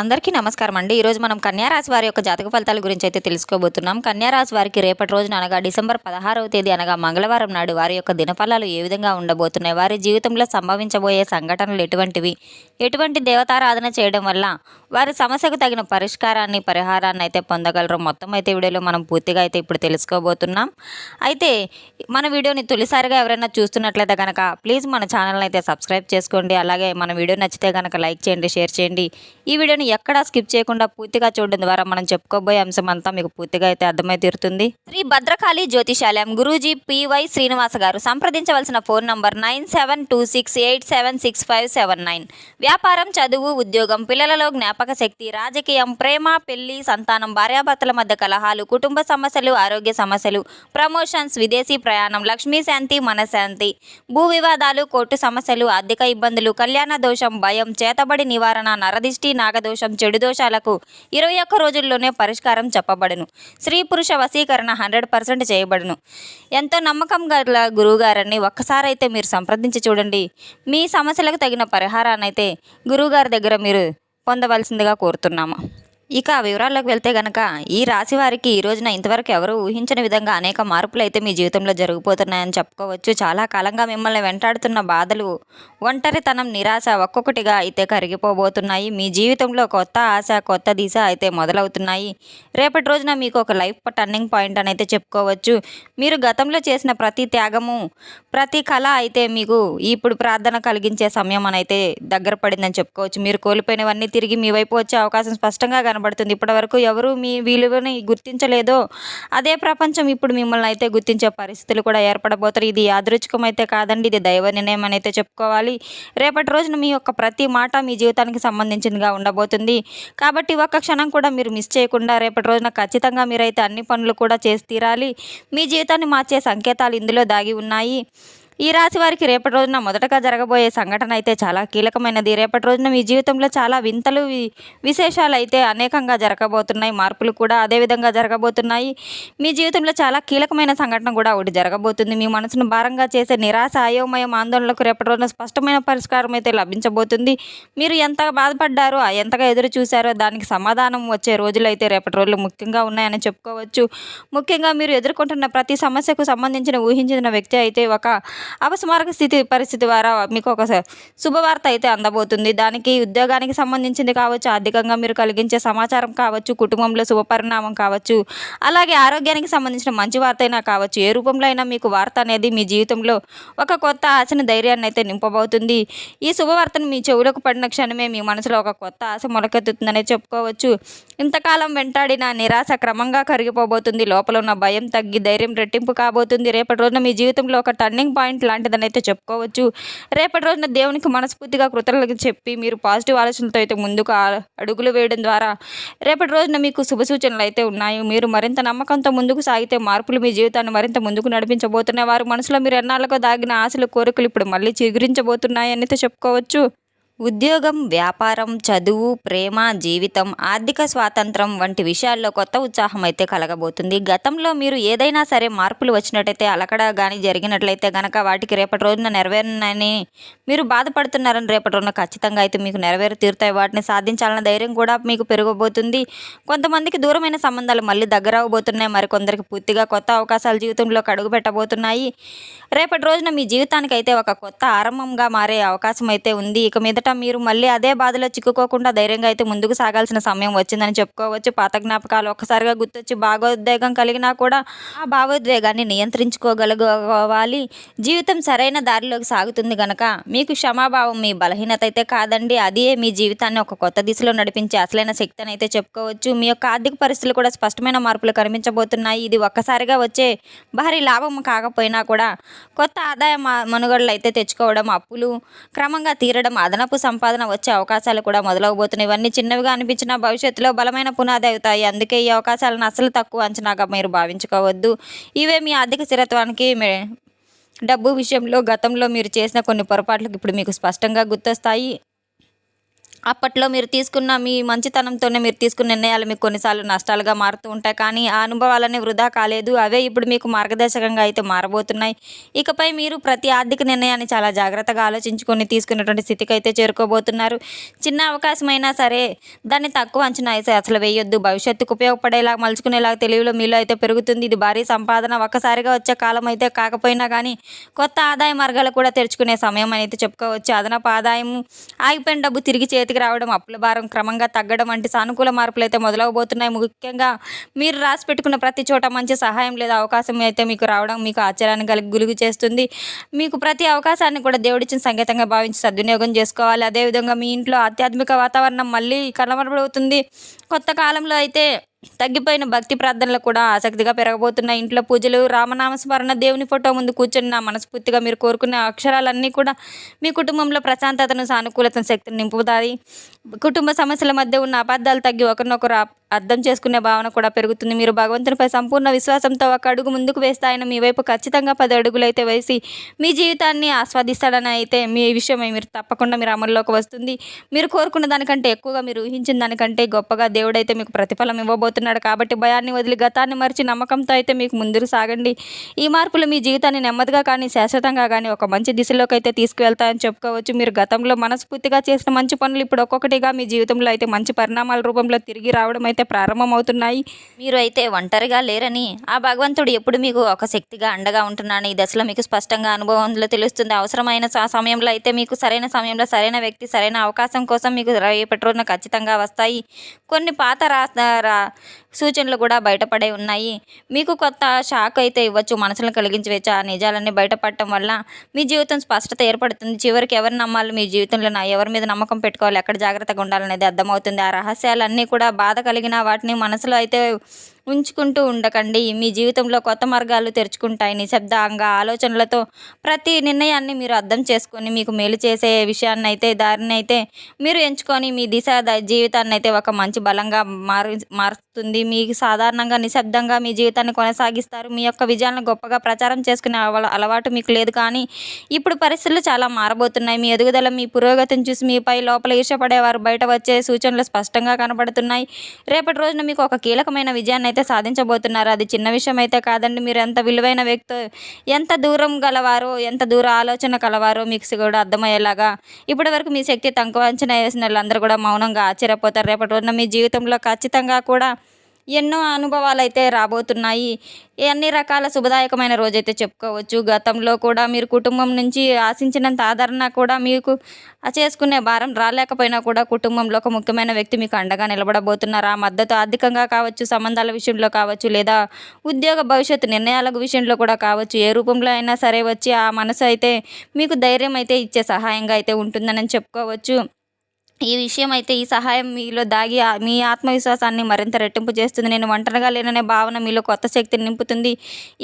అందరికీ నమస్కారం అండి. ఈరోజు మనం కన్యా రాశి వారి యొక్క జాతక ఫలితాల గురించి అయితే తెలుసుకోబోతున్నాం. కన్యా రాశి వారికి రేపటి రోజున అనగా డిసెంబర్ 16వ తేదీ అనగా మంగళవారం నాడు వారి యొక్క దినఫలాలు ఏ విధంగా ఉండబోతున్నాయి, వారి జీవితంలో సంభవించబోయే సంఘటనలు ఎటువంటివి, ఎటువంటి దేవతారాధన చేయడం వల్ల వారి సమస్యకు తగిన పరిహారాన్ని అయితే పొందగలరు, మొత్తం అయితే వీడియోలో మనం పూర్తిగా అయితే ఇప్పుడు తెలుసుకోబోతున్నాం. అయితే మన వీడియోని తొలిసారిగా ఎవరైనా చూస్తున్నట్లయితే కనుక ప్లీజ్ మన ఛానల్ని అయితే సబ్స్క్రైబ్ చేసుకోండి. అలాగే మన వీడియో నచ్చితే కనుక లైక్ చేయండి, షేర్ చేయండి. ఈ వీడియోని ఎక్కడా స్కిప్ చేయకుండా పూర్తిగా చూడడం ద్వారా మనం చెప్పుకోబోయే అంశం అంతా మీకు పూర్తిగా అయితే అర్థమై తీరుతుంది. శ్రీ భద్రకాళి జ్యోతిషాలయం గురూజీ పివై శ్రీనివాస గారు. సంప్రదించవలసిన ఫోన్ నంబర్ 9726876579. వ్యాపారం, చదువు, ఉద్యోగం, పిల్లలలో జ్ఞాపక శక్తి, రాజకీయం, ప్రేమ, పెళ్లి, సంతానం, భార్యాభర్తల మధ్య కలహాలు, కుటుంబ సమస్యలు, ఆరోగ్య సమస్యలు, ప్రమోషన్స్, విదేశీ ప్రయాణం, లక్ష్మీ శాంతి, మనశాంతి, భూ వివాదాలు, కోర్టు సమస్యలు, ఆర్థిక ఇబ్బందులు, కళ్యాణ దోషం, భయం, చేతబడి నివారణ, నరదిష్టి, నాగదోషం, చెడు దోషాలకు 21 రోజుల్లోనే పరిష్కారం చెప్పబడును. స్త్రీ పురుష వశీకరణ 100% చేయబడును. ఎంతో నమ్మకం గల గురువుగారని ఒక్కసారి అయితే మీరు సంప్రదించి చూడండి. మీ సమస్యలకు తగిన పరిహారాన్ని అయితే గురువుగారి దగ్గర మీరు పొందవలసిందిగా కోరుతున్నాము. ఇక వివరాల్లోకి వెళ్తే గనక ఈ రాశి వారికి ఈ రోజున ఇంతవరకు ఎవరు ఊహించని విధంగా అనేక మార్పులు అయితే మీ జీవితంలో జరిగిపోతున్నాయని చెప్పుకోవచ్చు. చాలా కాలంగా మిమ్మల్ని వెంటాడుతున్న బాధలు, ఒంటరితనం, నిరాశ ఒక్కొక్కటిగా అయితే కరిగిపోబోతున్నాయి. మీ జీవితంలో కొత్త ఆశ, కొత్త దిశ అయితే మొదలవుతున్నాయి. రేపటి రోజున మీకు ఒక లైఫ్ టర్నింగ్ పాయింట్ అని అయితే చెప్పుకోవచ్చు. మీరు గతంలో చేసిన ప్రతి త్యాగము, ప్రతి కళ అయితే మీకు ఇప్పుడు ప్రార్థన కలిగించే సమయం అని అయితే దగ్గర పడిందని చెప్పుకోవచ్చు. మీరు కోల్పోయినవన్నీ తిరిగి మీ వైపు వచ్చే అవకాశం స్పష్టంగా కనబడుతుంది. ఇప్పటి వరకు ఎవరు మీ విలువని గుర్తించలేదో అదే ప్రపంచం ఇప్పుడు మిమ్మల్ని అయితే గుర్తించే పరిస్థితులు కూడా ఏర్పడబోతారు. ఇది యాదృచ్ఛికం అయితే కాదండి, ఇది దైవ నిర్ణయం అని అయితే చెప్పుకోవాలి. రేపటి రోజున మీ యొక్క ప్రతి మాట మీ జీవితానికి సంబంధించిందిగా ఉండబోతుంది. కాబట్టి ఒక్క క్షణం కూడా మీరు మిస్ చేయకుండా రేపటి రోజున ఖచ్చితంగా మీరైతే అన్ని పనులు కూడా చేసి తీరాలి. మీ జీవితాన్ని మార్చే సంకేతాలు ఇందులో దాగి ఉన్నాయి. ఈ రాశి వారికి రేపటి రోజున మొదటగా జరగబోయే సంఘటన అయితే చాలా కీలకమైనది. రేపటి రోజున మీ జీవితంలో చాలా వింతలు, విశేషాలు అయితే అనేకంగా జరగబోతున్నాయి. మార్పులు కూడా అదేవిధంగా జరగబోతున్నాయి. మీ జీవితంలో చాలా కీలకమైన సంఘటన కూడా ఒకటి జరగబోతుంది. మీ మనసును భారంగా చేసే నిరాశ, అయోమయం, ఆందోళనలకు రేపటి రోజున స్పష్టమైన పరిష్కారం అయితే లభించబోతుంది. మీరు ఎంత బాధపడ్డారో, ఎంతగా ఎదురు చూశారో దానికి సమాధానం వచ్చే రోజులు అయితే రేపటి రోజులు ముఖ్యంగా ఉన్నాయని చెప్పుకోవచ్చు. ముఖ్యంగా మీరు ఎదుర్కొంటున్న ప్రతి సమస్యకు సంబంధించిన ఊహించిన వ్యక్తి అయితే ఒక అపస్మారక పరిస్థితి ద్వారా మీకు ఒక శుభవార్త అయితే అందబోతుంది. దానికి ఉద్యోగానికి సంబంధించింది కావచ్చు, ఆర్థికంగా మీరు కలిగించే సమాచారం కావచ్చు, కుటుంబంలో శుభపరిణామం కావచ్చు, అలాగే ఆరోగ్యానికి సంబంధించిన మంచి వార్త అయినా కావచ్చు. ఏ రూపంలో అయినా మీకు వార్త అనేది మీ జీవితంలో ఒక కొత్త ఆశని, ధైర్యాన్ని అయితే నింపబోతుంది. ఈ శుభవార్తను మీ చెవులకు పడిన క్షణమే మీ మనసులో ఒక కొత్త ఆశ మొలకెత్తుతుందనే చెప్పుకోవచ్చు. ఇంతకాలం వెంటాడిన నిరాశ క్రమంగా కరిగిపోబోతుంది. లోపల ఉన్న భయం తగ్గి ధైర్యం రెట్టింపు కాబోతుంది. రేపటి రోజున మీ జీవితంలో ఒక టర్నింగ్ పాయింట్ లాంటిదని అయితే చెప్పుకోవచ్చు. రేపటి రోజున దేవునికి మనస్ఫూర్తిగా కృతజ్ఞతలు చెప్పి మీరు పాజిటివ్ ఆలోచనలతో అయితే ముందుకు అడుగులు వేయడం ద్వారా రేపటి రోజున మీకు శుభ సూచనలు అయితే ఉన్నాయి. మీరు మరింత నమ్మకంతో ముందుకు సాగితే మార్పులు మీ జీవితాన్ని మరింత ముందుకు నడిపించబోతున్నాయి. వారి మనసులో మీరు ఎన్నాళ్ళకో దాగిన ఆశలు, కోరికలు ఇప్పుడు మళ్ళీ చిగురించబోతున్నాయని అయితే చెప్పుకోవచ్చు. ఉద్యోగం, వ్యాపారం, చదువు, ప్రేమ, జీవితం, ఆర్థిక స్వాతంత్రం వంటి విషయాల్లో కొత్త ఉత్సాహం అయితే కలగబోతుంది. గతంలో మీరు ఏదైనా సరే మార్పులు వచ్చినట్టయితే, అలకడ కానీ జరిగినట్లయితే కనుక వాటికి రేపటి రోజున నెరవేరునని మీరు బాధపడుతున్నారని రేపటి రోజున ఖచ్చితంగా అయితే మీకు నెరవేరు తీరుతాయి. వాటిని సాధించాలన్న ధైర్యం కూడా మీకు పెరగబోతుంది. కొంతమందికి దూరమైన సంబంధాలు మళ్ళీ దగ్గర అవబోతున్నాయి. మరికొందరికి పూర్తిగా కొత్త అవకాశాలు జీవితంలోకి అడుగు పెట్టబోతున్నాయి. రేపటి రోజున మీ జీవితానికి అయితే ఒక కొత్త ఆరంభంగా మారే అవకాశం అయితే ఉంది. ఇక మీద మీరు మళ్ళీ అదే బాధలో చిక్కుకోకుండా ధైర్యంగా అయితే ముందుకు సాగాల్సిన సమయం వచ్చిందని చెప్పుకోవచ్చు. పాత జ్ఞాపకాలు ఒక్కసారిగా గుర్తొచ్చి భావోద్వేగం కలిగినా కూడా ఆ భావోద్వేగాన్ని నియంత్రించుకోగలగాలి. జీవితం సరైన దారిలోకి సాగుతుంది గనక మీకు క్షమాభావం మీ బలహీనత అయితే కాదండి, అదే మీ జీవితాన్ని ఒక కొత్త దిశలో నడిపించే అసలైన శక్తి అని అయితే చెప్పుకోవచ్చు. మీ యొక్క ఆర్థిక పరిస్థితులు కూడా స్పష్టమైన మార్పులు కనిపించబోతున్నాయి. ఇది ఒక్కసారిగా వచ్చే భారీ లాభం కాకపోయినా కూడా కొత్త ఆదాయ మనుగడలు అయితే తెచ్చుకోవడం, అప్పులు క్రమంగా తీరడం, అదనపు సంపాదన వచ్చే అవకాశాలు కూడా మొదలవబోతున్నాయి. ఇవన్నీ చిన్నవిగా అనిపించిన భవిష్యత్తులో బలమైన పునాది అవుతాయి. అందుకే ఈ అవకాశాలను అసలు తక్కువ అంచనాగా మీరు భావించుకోవద్దు. ఇవే మీ ఆర్థిక స్థిరత్వానికి, డబ్బు విషయంలో గతంలో మీరు చేసిన కొన్ని పొరపాట్లకు ఇప్పుడు మీకు స్పష్టంగా గుర్తొస్తాయి. అప్పట్లో మీరు తీసుకున్న మీ మంచితనంతోనే మీరు తీసుకున్న నిర్ణయాలు మీకు కొన్నిసార్లు నష్టాలుగా మారుతూ ఉంటాయి. కానీ ఆ అనుభవాలన్నీ వృధా కాలేదు. అవే ఇప్పుడు మీకు మార్గదర్శకంగా అయితే మారబోతున్నాయి. ఇకపై మీరు ప్రతి ఆర్థిక నిర్ణయాన్ని చాలా జాగ్రత్తగా ఆలోచించుకొని తీసుకున్నటువంటి స్థితికైతే చేరుకోబోతున్నారు. చిన్న అవకాశమైనా సరే దాన్ని తక్కువ అంచనా అయితే అసలు వేయొద్దు. భవిష్యత్తుకు ఉపయోగపడేలా మలుచుకునేలాగా తెలివిలో మీలో అయితే పెరుగుతుంది. ఇది భారీ సంపాదన ఒక్కసారిగా వచ్చే కాలం అయితే కాకపోయినా కానీ కొత్త ఆదాయ మార్గాలు కూడా తెరుచుకునే సమయం అని అయితే చెప్పుకోవచ్చు. అదనపు ఆదాయం, ఆగిపోయిన డబ్బు తిరిగి చేతికి రావడం, అప్పుల భారం క్రమంగా తగ్గడం వంటి సానుకూల మార్పులు అయితే మొదలవబోతున్నాయి. ముఖ్యంగా మీరు రాసి పెట్టుకున్న ప్రతి చోట మంచి సహాయం లేదా అవకాశం అయితే మీకు రావడం మీకు ఆశ్చర్యాన్ని గులుగు చేస్తుంది. మీకు ప్రతి అవకాశాన్ని కూడా దేవుడిచ్చిన సంకేతంగా భావించి సద్వినియోగం చేసుకోవాలి. అదేవిధంగా మీ ఇంట్లో ఆధ్యాత్మిక వాతావరణం మళ్ళీ కలవరబడుతుంది. కొత్త కాలంలో అయితే తగ్గిపోయిన భక్తి ప్రార్థనలు కూడా ఆసక్తిగా పెరగబోతున్నాయి. ఇంట్లో పూజలు, రామనామస్మరణ, దేవుని ఫోటో ముందు కూర్చొని మనస్ఫూర్తిగా మీరు కోరుకునే అక్షరాలన్నీ కూడా మీ కుటుంబంలో ప్రశాంతతను, సానుకూలతను, శక్తిని నింపుతాయి. కుటుంబ సమస్యల మధ్య ఉన్న అబద్ధాలు తగ్గి ఒకరినొకరు అర్థం చేసుకునే భావన కూడా పెరుగుతుంది. మీరు భగవంతునిపై సంపూర్ణ విశ్వాసంతో ఒక అడుగు ముందుకు వేస్తే ఆయన మీ వైపు ఖచ్చితంగా 10 అడుగులు అయితే వేసి మీ జీవితాన్ని ఆస్వాదిస్తాడని అయితే మీ విషయమై మీరు తప్పకుండా మీరు అమల్లోకి వస్తుంది. మీరు కోరుకున్న దానికంటే ఎక్కువగా మీరు ఊహించిన దానికంటే గొప్పగా దేవుడైతే మీకు ప్రతిఫలం ఇవ్వబోతున్నాడు. కాబట్టి భయాన్ని వదిలి గతాన్ని మరిచి నమ్మకంతో అయితే మీకు ముందుకు సాగండి. ఈ మార్పులు మీ జీవితాన్ని నెమ్మదిగా కానీ శాశ్వతంగా కానీ ఒక మంచి దిశలోకి అయితే తీసుకువెళ్తాయని చెప్పుకోవచ్చు. మీరు గతంలో మనస్ఫూర్తిగా చేసిన మంచి పనులు ఇప్పుడు ఒక్కొక్కటిగా మీ జీవితంలో అయితే మంచి పరిణామాల రూపంలో తిరిగి రావడం అయితే ప్రారంభమవుతున్నాయి. మీరు అయితే ఒంటరిగా లేరని, ఆ భగవంతుడు ఎప్పుడు మీకు ఒక శక్తిగా అండగా ఉంటున్నాను ఈ దశలో మీకు స్పష్టంగా అనుభవంలో తెలుస్తుంది. అవసరమైన సమయంలో అయితే మీకు సరైన సమయంలో సరైన వ్యక్తి, సరైన అవకాశం కోసం మీకు రేపటి రోజున ఖచ్చితంగా వస్తాయి. కొన్ని పాత సూచనలు కూడా బయటపడే ఉన్నాయి. మీకు కొత్త షాక్ అయితే ఇవ్వచ్చు, మనసులను కలిగించవచ్చు. ఆ నిజాలన్నీ బయటపడటం వల్ల మీ జీవితం స్పష్టత ఏర్పడుతుంది. చివరికి ఎవరు నమ్మాలి మీ జీవితంలో, ఎవరి మీద నమ్మకం పెట్టుకోవాలి, ఎక్కడ జాగ్రత్తగా ఉండాలనేది అర్థమవుతుంది. ఆ రహస్యాలన్నీ కూడా బాధ కలిగిన వాటిని మనసులో అయితే ఉంచుకుంటూ ఉండకండి. మీ జీవితంలో కొత్త మార్గాలు తెరుచుకుంటాయి. నిశ్శబ్దంగా ఆలోచనలతో ప్రతి నిర్ణయాన్ని మీరు అర్థం చేసుకొని మీకు మేలు చేసే విషయాన్ని అయితే దారిని అయితే మీరు ఎంచుకొని మీ జీవితాన్ని అయితే ఒక మంచి బలంగా మారుతుంది. మీకు సాధారణంగా నిశ్శబ్దంగా మీ జీవితాన్ని కొనసాగిస్తారు. మీ యొక్క విజయాలను గొప్పగా ప్రచారం చేసుకునే అలవాటు మీకు లేదు. కానీ ఇప్పుడు పరిస్థితులు చాలా మారబోతున్నాయి. మీ ఎదుగుదల, మీ పురోగతిని చూసి మీపై లోపల ఈర్ష్యపడేవారు బయట వచ్చే సూచనలు స్పష్టంగా కనబడుతున్నాయి. రేపటి రోజున మీకు ఒక కీలకమైన విజయాన్ని అయితే సాధించబోతున్నారు. అది చిన్న విషయం అయితే కాదండి. మీరు ఎంత విలువైన వ్యక్తో, ఎంత దూరం గలవారో, ఎంత దూర ఆలోచన కలవారో మీకు కూడా అర్థమయ్యేలాగా ఇప్పటి వరకు మీ శక్తి తక్కువ అంచనా వేసిన వాళ్ళందరూ కూడా మౌనంగా ఆశ్చర్యపోతారు. రేపటి రోజున మీ జీవితంలో ఖచ్చితంగా కూడా ఎన్నో అనుభవాలు అయితే రాబోతున్నాయి. అన్ని రకాల శుభదాయకమైన రోజైతే చెప్పుకోవచ్చు. గతంలో కూడా మీరు కుటుంబం నుంచి ఆశించినంత ఆదరణ కూడా మీకు చేసుకునే భారం రాలేకపోయినా కూడా కుటుంబంలో ఒక ముఖ్యమైన వ్యక్తి మీకు అండగా నిలబడబోతున్నారు. ఆ మద్దతు ఆర్థికంగా కావచ్చు, సంబంధాల విషయంలో కావచ్చు, లేదా ఉద్యోగ భవిష్యత్తు నిర్ణయాల విషయంలో కూడా కావచ్చు, ఏ రూపంలో అయినా సరే వచ్చి ఆ మనసు అయితే మీకు ధైర్యం అయితే ఇచ్చే సహాయంగా అయితే ఉంటుందని చెప్పుకోవచ్చు. ఈ విషయం అయితే ఈ సహాయం మీలో దాగి మీ ఆత్మవిశ్వాసాన్ని మరింత రెట్టింపు చేస్తుంది. నేను ఒంటరిగా లేననే భావన మీలో కొత్త శక్తిని నింపుతుంది.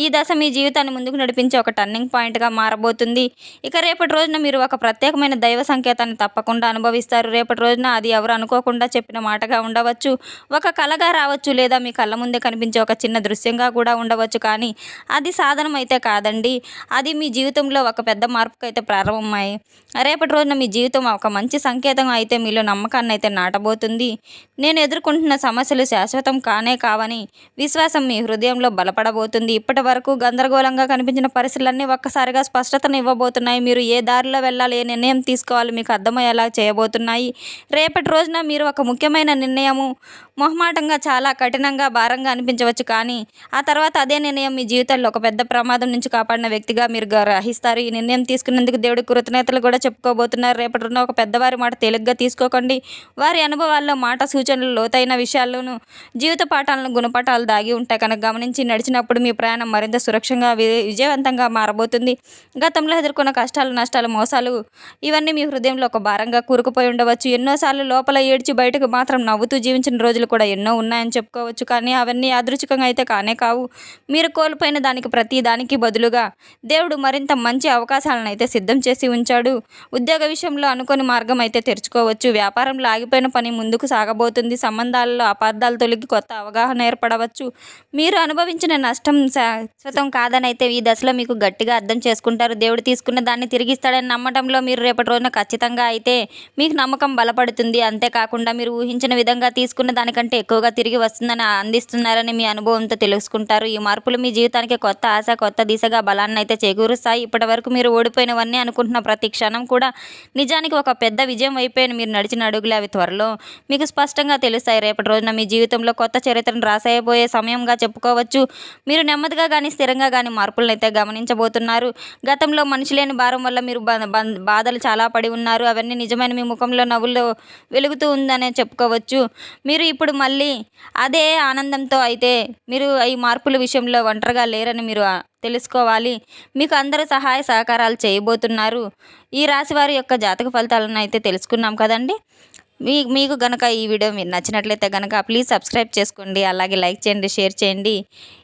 ఈ దశ మీ జీవితాన్ని ముందుకు నడిపించే ఒక టర్నింగ్ పాయింట్గా మారబోతుంది. ఇక రేపటి రోజున మీరు ఒక ప్రత్యేకమైన దైవ సంకేతాన్ని తప్పకుండా అనుభవిస్తారు. రేపటి రోజున అది ఎవరు అనుకోకుండా చెప్పిన మాటగా ఉండవచ్చు, ఒక కళగా రావచ్చు, లేదా మీ కళ్ళ ముందే కనిపించే ఒక చిన్న దృశ్యంగా కూడా ఉండవచ్చు. కానీ అది సాధనం అయితే కాదండి. అది మీ జీవితంలో ఒక పెద్ద మార్పుకు అయితే ప్రారంభమయ్యాయి. రేపటి రోజున మీ జీవితం ఒక మంచి సంకేతం అయితే మీలో నమ్మకాన్ని అయితే నాటబోతుంది. నేను ఎదుర్కొంటున్న సమస్యలు శాశ్వతం కానే కావని విశ్వాసం మీ హృదయంలో బలపడబోతుంది. ఇప్పటి వరకు గందరగోళంగా కనిపించిన పరిస్థితులన్నీ ఒక్కసారిగా స్పష్టతను ఇవ్వబోతున్నాయి. మీరు ఏ దారిలో వెళ్ళాలి, ఏ నిర్ణయం తీసుకోవాలి మీకు అర్థమయ్యేలా చేయబోతున్నాయి. రేపటి రోజున మీరు ఒక ముఖ్యమైన నిర్ణయము మొహమాటంగా, చాలా కఠినంగా, భారంగా అనిపించవచ్చు. కానీ ఆ తర్వాత అదే నిర్ణయం మీ జీవితంలో ఒక పెద్ద ప్రమాదం నుంచి కాపాడిన వ్యక్తిగా మీరు గ్రహిస్తారు. ఈ నిర్ణయం తీసుకున్నందుకు దేవుడి కృతజ్ఞతలు కూడా చెప్పుకోబోతున్నారు. రేపటి రోజున ఒక పెద్దవారి మాట తేలిగ్గా తీసుకోకండి. వారి అనుభవాల్లో, మాట, సూచనలు, లోతైన విషయాల్లోనూ జీవిత పాఠాలను, గుణపాఠాలు దాగి ఉంటాయి కనుక గమనించి నడిచినప్పుడు మీ ప్రయాణం మరింత సురక్షంగా, విజయవంతంగా మారబోతుంది. గతంలో ఎదుర్కొన్న కష్టాలు, నష్టాలు, మోసాలు ఇవన్నీ మీ హృదయంలో ఒక భారంగా కూరుకుపోయి ఉండవచ్చు. ఎన్నోసార్లు లోపల ఏడ్చి బయటకు మాత్రం నవ్వుతూ జీవించిన రోజులు కూడా ఎన్నో ఉన్నాయని చెప్పుకోవచ్చు. కానీ అవన్నీ యాదృచ్ఛికంగా అయితే కానే కావు. మీరు కోల్పోయిన దానికి ప్రతి దానికి బదులుగా దేవుడు మరింత మంచి అవకాశాలను అయితే సిద్ధం చేసి ఉంచాడు. ఉద్యోగ విషయంలో అనుకోని మార్గం అయితే తెరుచుకోవచ్చు. చెప్పుకోవచ్చు. వ్యాపారంలో ఆగిపోయిన పని ముందుకు సాగబోతుంది. సంబంధాలలో అపార్థాలు తొలగి కొత్త అవగాహన ఏర్పడవచ్చు. మీరు అనుభవించిన నష్టం శాశ్వతం కాదనైతే ఈ దశలో మీకు గట్టిగా అర్థం చేసుకుంటారు. దేవుడు తీసుకున్న దాన్ని తిరిగిస్తాడని నమ్మడంలో మీరు రేపటి రోజున ఖచ్చితంగా అయితే మీకు నమ్మకం బలపడుతుంది. అంతేకాకుండా మీరు ఊహించిన విధంగా తీసుకున్న దానికంటే ఎక్కువగా తిరిగి వస్తుందని అందిస్తున్నారని మీ అనుభవంతో తెలుసుకుంటారు. ఈ మార్పులు మీ జీవితానికి కొత్త ఆశ, కొత్త దిశగా బలాన్ని అయితే చేకూరుస్తాయి. ఇప్పటి వరకు మీరు ఓడిపోయినవన్నీ అనుకుంటున్న ప్రతి క్షణం కూడా నిజానికి ఒక పెద్ద విజయం వైపే మీరు నడిచిన అడుగులే. అవి త్వరలో మీకు స్పష్టంగా తెలుస్తాయి. రేపటి రోజున మీ జీవితంలో కొత్త చరిత్రను రాసేయబోయే సమయంగా చెప్పుకోవచ్చు. మీరు నెమ్మదిగా కానీ స్థిరంగా కానీ మార్పులను అయితే గమనించబోతున్నారు. గతంలో మనిషి లేని భారం వల్ల మీరు బాధలు చాలా పడి ఉన్నారు. అవన్నీ నిజమైన మీ ముఖంలో నవ్వుల్లో వెలుగుతూ ఉందనే చెప్పుకోవచ్చు. మీరు ఇప్పుడు మళ్ళీ అదే ఆనందంతో అయితే మీరు ఈ మార్పుల విషయంలో ఒంటరిగా లేరని మీరు తెలుసుకోవాలి. మీకు అందరూ సహాయ సహకారాలు చేయబోతున్నారు. ఈ రాశి వారి యొక్క జాతక ఫలితాలను అయితే తెలుసుకున్నాం కదండి. మీకు గనక ఈ వీడియో మీరు నచ్చినట్లయితే గనక ప్లీజ్ సబ్స్క్రైబ్ చేసుకోండి. అలాగే లైక్ చేయండి, షేర్ చేయండి.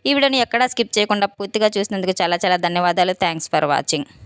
ఈ వీడియోని ఎక్కడా స్కిప్ చేయకుండా పూర్తిగా చూసినందుకు చాలా చాలా ధన్యవాదాలు. Thanks for watching.